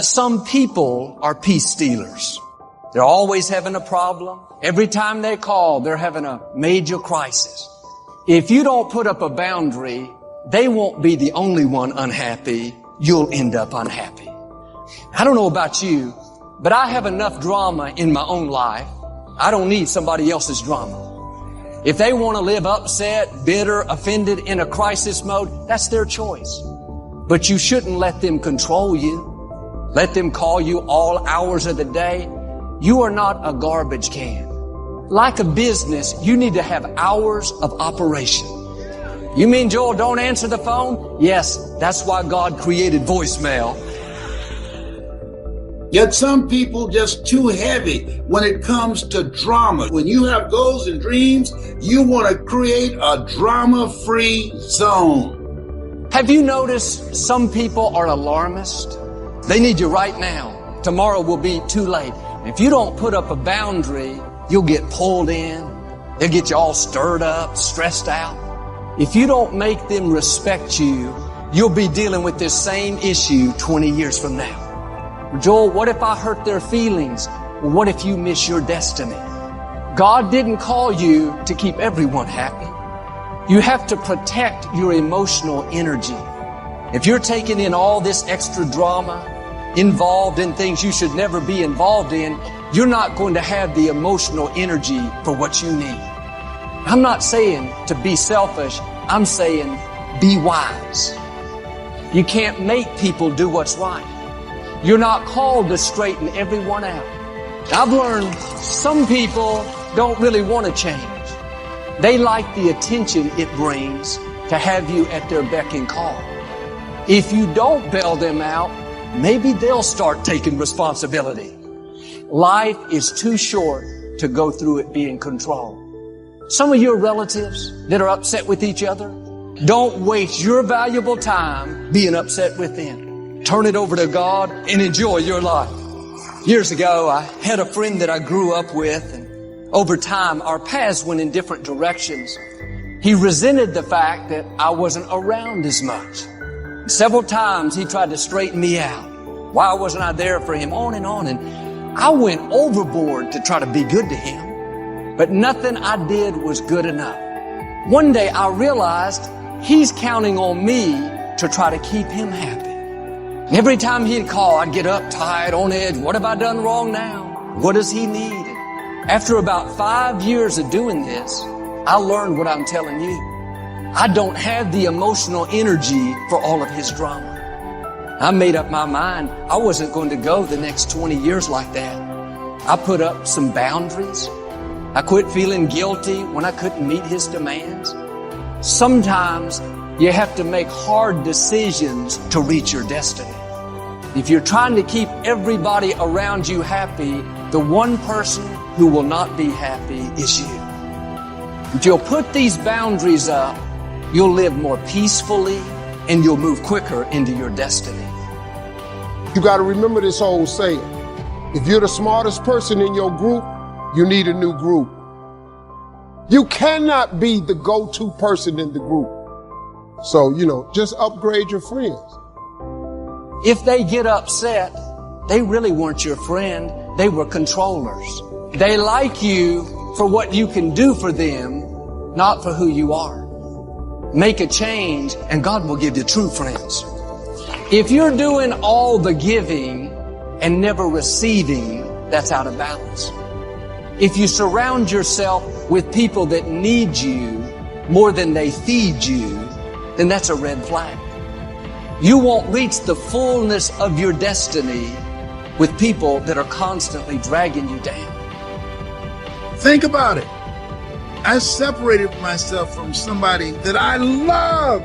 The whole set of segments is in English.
Some people are peace stealers. They're always having a problem. Every time they call, they're having a major crisis. If you don't put up a boundary, they won't be the only one unhappy. You'll end up unhappy. I don't know about you, but I have enough drama in my own life. I don't need somebody else's drama. If they want to live upset, bitter, offended, in a crisis mode, that's their choice. But you shouldn't let them control you. Let them call you all hours of the day. You are not a garbage can. Like a business, you need to have hours of operation. You mean, Joel, don't answer the phone? Yes, that's why God created voicemail. Yet some people just too heavy when it comes to drama. When you have goals and dreams, you want to create a drama-free zone. Have you noticed some people are alarmist? They need you right now. Tomorrow will be too late. If you don't put up a boundary, you'll get pulled in. They'll get you all stirred up, stressed out. If you don't make them respect you, you'll be dealing with this same issue 20 years from now. Joel, what if I hurt their feelings? Well, what if you miss your destiny? God didn't call you to keep everyone happy. You have to protect your emotional energy. If you're taking in all this extra drama, involved in things you should never be involved in, you're not going to have the emotional energy for what you need. I'm not saying to be selfish. I'm saying be wise. You can't make people do what's right. You're not called to straighten everyone out. I've learned some people don't really want to change. They like the attention it brings to have you at their beck and call. If you don't bail them out, maybe they'll start taking responsibility. Life is too short to go through it being controlled. Some of your relatives that are upset with each other, don't waste your valuable time being upset with them. Turn it over to God and enjoy your life. Years ago, I had a friend that I grew up with, and over time, our paths went in different directions. He resented the fact that I wasn't around as much. Several times he tried to straighten me out. Why wasn't I there for him? On and on. And I went overboard to try to be good to him. But nothing I did was good enough. One day I realized he's counting on me to try to keep him happy. Every time he'd call, I'd get uptight, on edge. What have I done wrong now? What does he need? After about 5 years of doing this, I learned what I'm telling you. I don't have the emotional energy for all of his drama. I made up my mind I wasn't going to go the next 20 years like that. I put up some boundaries. I quit feeling guilty when I couldn't meet his demands. Sometimes you have to make hard decisions to reach your destiny. If you're trying to keep everybody around you happy, the one person who will not be happy is you. If you'll put these boundaries up, you'll live more peacefully and you'll move quicker into your destiny. You got to remember this old saying. If you're the smartest person in your group, you need a new group. You cannot be the go-to person in the group. So, just upgrade your friends. If they get upset, they really weren't your friend. They were controllers. They like you for what you can do for them, not for who you are. Make a change and God will give you true friends. If you're doing all the giving and never receiving, that's out of balance. If you surround yourself with people that need you more than they feed you, then that's a red flag. You won't reach the fullness of your destiny with people that are constantly dragging you down. Think about it. I separated myself from somebody that I loved.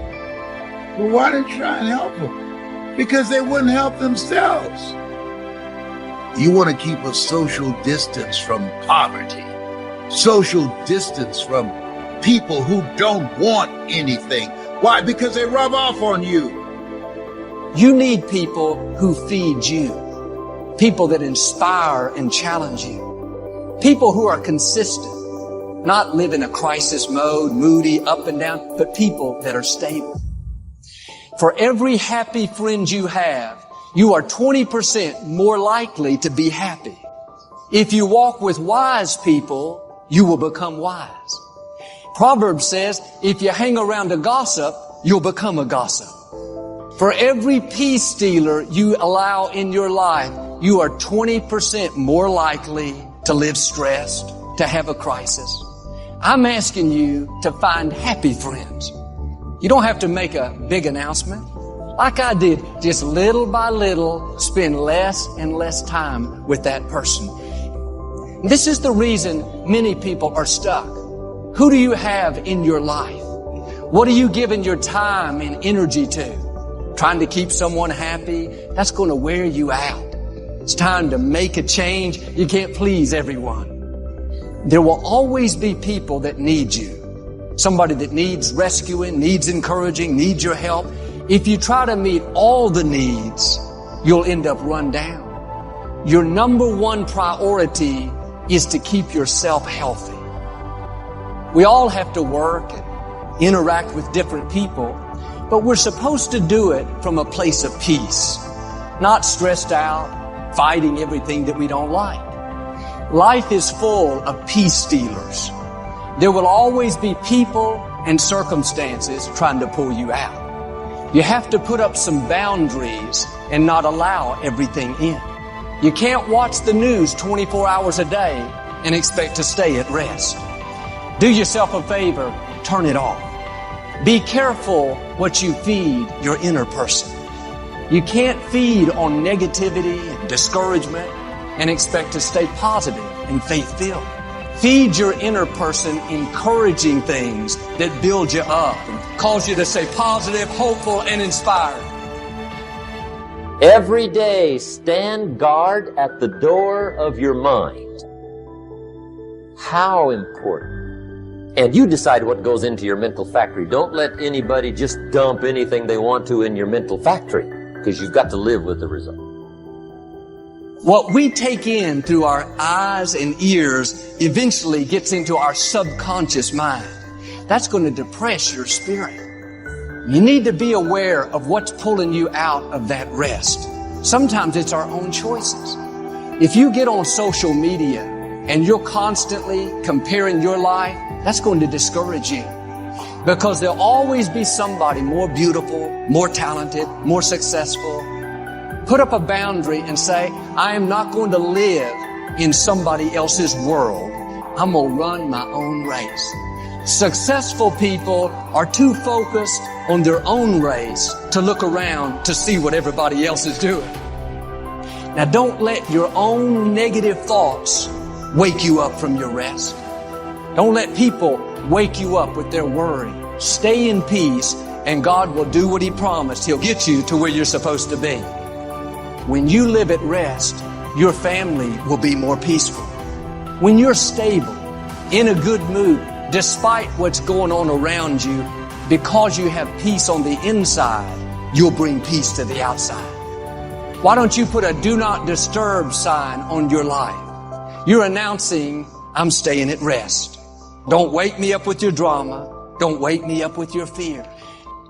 But why did I try and help them? Because they wouldn't help themselves. You want to keep a social distance from poverty, social distance from people who don't want anything. Why? Because they rub off on you. You need people who feed you, people that inspire and challenge you, people who are consistent, not live in a crisis mode, moody, up and down, but people that are stable. For every happy friend you have, you are 20% more likely to be happy. If you walk with wise people, you will become wise. Proverbs says, if you hang around a gossip, you'll become a gossip. For every peace stealer you allow in your life, you are 20% more likely to live stressed, to have a crisis. I'm asking you to find happy friends. You don't have to make a big announcement. Like I did, just little by little, spend less and less time with that person. This is the reason many people are stuck. Who do you have in your life? What are you giving your time and energy to? Trying to keep someone happy? That's going to wear you out. It's time to make a change. You can't please everyone. There will always be people that need you. Somebody that needs rescuing, needs encouraging, needs your help. If you try to meet all the needs, you'll end up run down. Your number one priority is to keep yourself healthy. We all have to work and interact with different people, but we're supposed to do it from a place of peace, not stressed out, fighting everything that we don't like. Life is full of peace stealers. There will always be people and circumstances trying to pull you out. You have to put up some boundaries and not allow everything in. You can't watch the news 24 hours a day and expect to stay at rest. Do yourself a favor, turn it off. Be careful what you feed your inner person. You can't feed on negativity and discouragement and expect to stay positive and faith-filled. Feed your inner person encouraging things that build you up and cause you to stay positive, hopeful, and inspired. Every day, stand guard at the door of your mind. How important. And you decide what goes into your mental factory. Don't let anybody just dump anything they want to in your mental factory, because you've got to live with the result. What we take in through our eyes and ears eventually gets into our subconscious mind. That's going to depress your spirit. You need to be aware of what's pulling you out of that rest. Sometimes it's our own choices. If you get on social media and you're constantly comparing your life, that's going to discourage you. Because there'll always be somebody more beautiful, more talented, more successful. Put up a boundary and say, I am not going to live in somebody else's world. I'm going to run my own race. Successful people are too focused on their own race to look around to see what everybody else is doing. Now, don't let your own negative thoughts wake you up from your rest. Don't let people wake you up with their worry. Stay in peace, and God will do what He promised. He'll get you to where you're supposed to be. When you live at rest, your family will be more peaceful. When you're stable, in a good mood, despite what's going on around you, because you have peace on the inside, you'll bring peace to the outside. Why don't you put a do not disturb sign on your life? You're announcing, I'm staying at rest. Don't wake me up with your drama. Don't wake me up with your fear.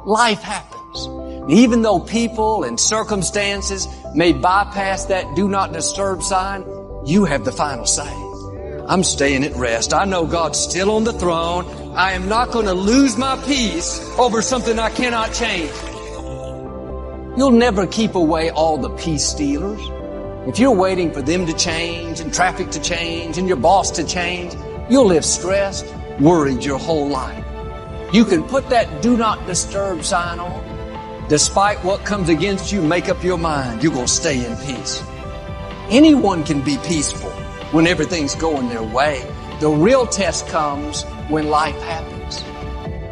Life happens. Even though people and circumstances may bypass that do not disturb sign, you have the final say. I'm staying at rest. I know God's still on the throne. I am not going to lose my peace over something I cannot change. You'll never keep away all the peace stealers. If you're waiting for them to change and traffic to change and your boss to change, you'll live stressed, worried your whole life. You can put that do not disturb sign on. Despite what comes against you, make up your mind. You're going to stay in peace. Anyone can be peaceful when everything's going their way. The real test comes when life happens.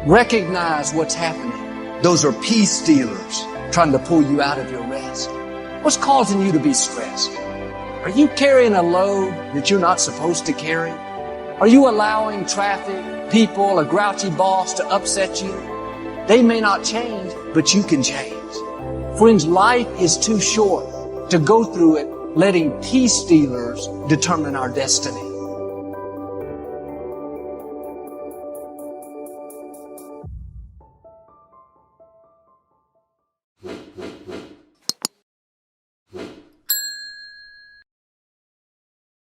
Recognize what's happening. Those are peace stealers trying to pull you out of your rest. What's causing you to be stressed? Are you carrying a load that you're not supposed to carry? Are you allowing traffic, people, a grouchy boss to upset you? They may not change, but you can change. Friends, life is too short to go through it letting peace stealers determine our destiny.